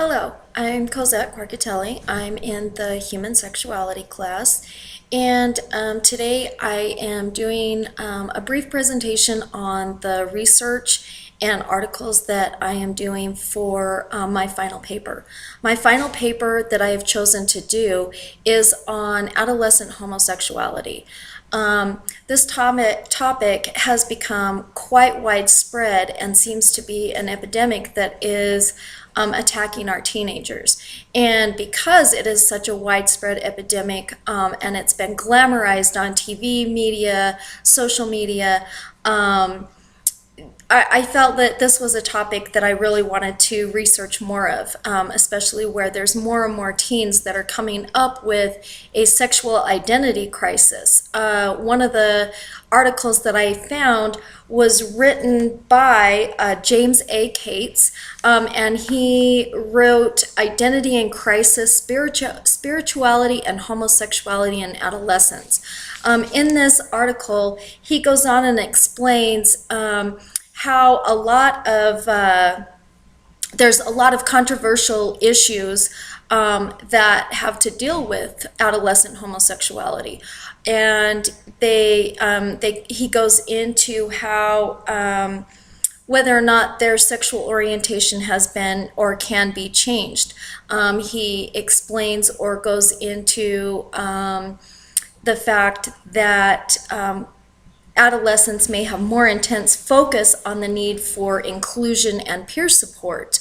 Hello, I'm Cosette Quarcatelli. I'm in the Human Sexuality class, and today I am doing a brief presentation on the research and articles that I am doing for my final paper. My final paper that I have chosen to do is on adolescent homosexuality. This topic has become quite widespread and seems to be an epidemic that is attacking our teenagers. And because it is such a widespread epidemic and it's been glamorized on TV, media, social media, I felt that this was a topic that I really wanted to research more of, especially where there's more and more teens that are coming up with a sexual identity crisis. One of the articles that I found was written by James A. Cates, and he wrote Identity in Crisis, Spirituality and Homosexuality in Adolescence. In this article, he goes on and explains how there's a lot of controversial issues that have to deal with adolescent homosexuality, and he goes into how whether or not their sexual orientation has been or can be changed. He explains or goes into the fact that adolescents may have more intense focus on the need for inclusion and peer support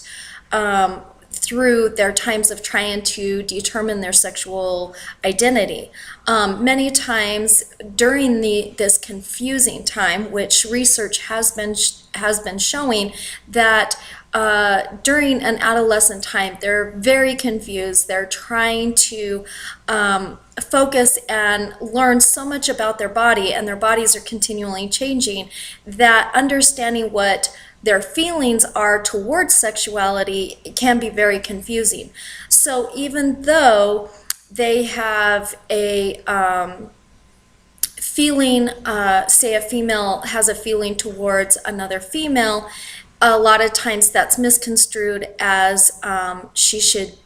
through their times of trying to determine their sexual identity. Many times during this confusing time, which research has been showing that during an adolescent time, they're very confused. They're trying to focus and learn so much about their body, and their bodies are continually changing, that understanding what their feelings are towards sexuality can be very confusing. So even though they have a feeling, say a female has a feeling towards another female, a lot of times that's misconstrued as she should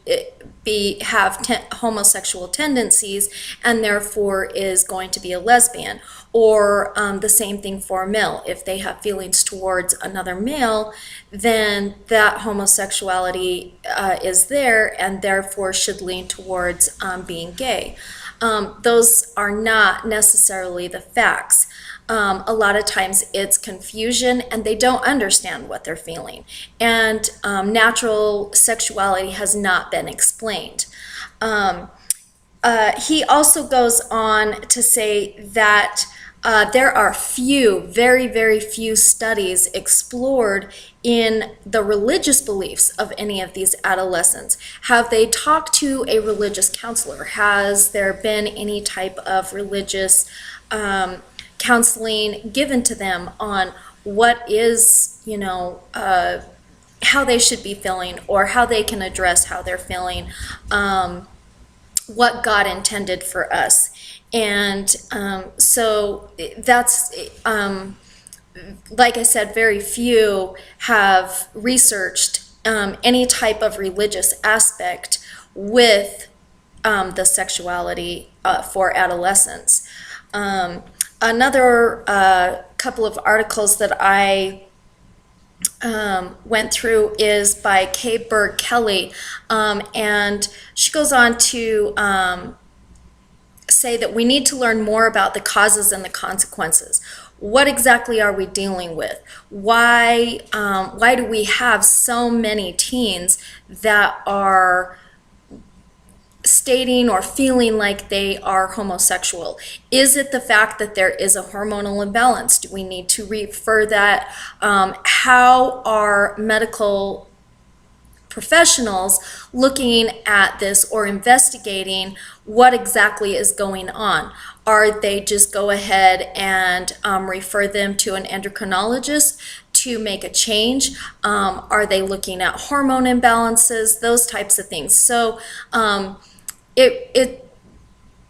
have homosexual tendencies and therefore is going to be a lesbian. Or the same thing for a male. If they have feelings towards another male, then that homosexuality is there and therefore should lean towards being gay. Those are not necessarily the facts. A lot of times it's confusion and they don't understand what they're feeling. And natural sexuality has not been explained. He also goes on to say that there are very, very few studies explored in the religious beliefs of any of these adolescents. Have they talked to a religious counselor? Has there been any type of religious counseling given to them on what is, how they should be feeling, or how they can address how they're feeling, what God intended for us? And so that's, like I said, very few have researched any type of religious aspect with the sexuality for adolescents. Another couple of articles that I went through is by Kay Berg Kelly, and she goes on to say that we need to learn more about the causes and the consequences. What exactly are we dealing with? Why do we have so many teens that are stating or feeling like they are homosexual? Is it the fact that there is a hormonal imbalance? Do we need to refer that? How are medical professionals looking at this or investigating what exactly is going on? Are they just go ahead and refer them to an endocrinologist to make a change? Are they looking at hormone imbalances, those types of things? So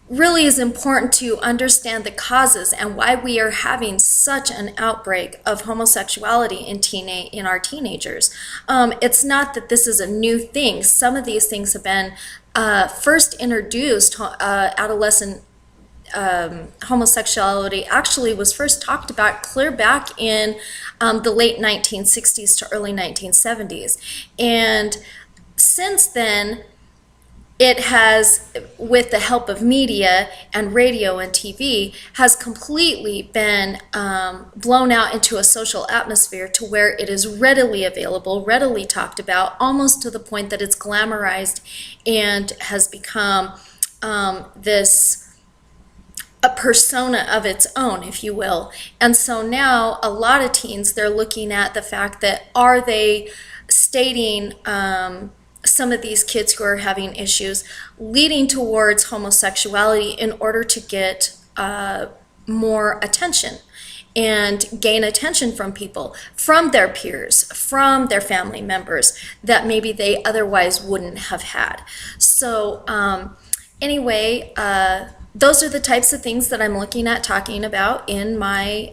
really is important to understand the causes and why we are having such an outbreak of homosexuality in our teenagers. It's not that this is a new thing. Some of these things have been first introduced. Adolescent homosexuality actually was first talked about clear back in the late 1960s to early 1970s. And since then, it has, with the help of media and radio and TV, has completely been blown out into a social atmosphere to where it is readily available, readily talked about, almost to the point that it's glamorized and has become this a persona of its own, if you will. And so now a lot of teens, they're looking at the fact that, are they stating some of these kids who are having issues leading towards homosexuality in order to get more attention and gain attention from people, from their peers, from their family members that maybe they otherwise wouldn't have had. So anyway, those are the types of things that I'm looking at talking about in my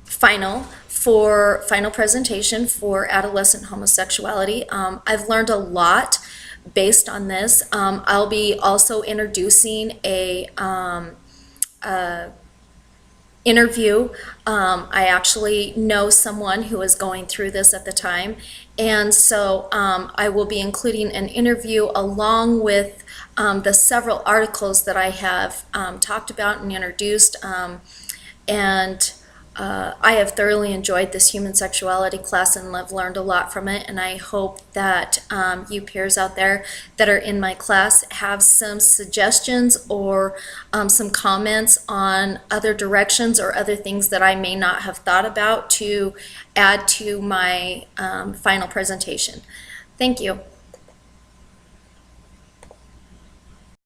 final presentation for adolescent homosexuality. I've learned a lot based on this. I'll be also introducing a interview. I actually know someone who is going through this at the time, and so I will be including an interview along with the several articles that I have talked about and introduced, and I have thoroughly enjoyed this human sexuality class and have learned a lot from it, and I hope that you peers out there that are in my class have some suggestions or some comments on other directions or other things that I may not have thought about to add to my final presentation. Thank you.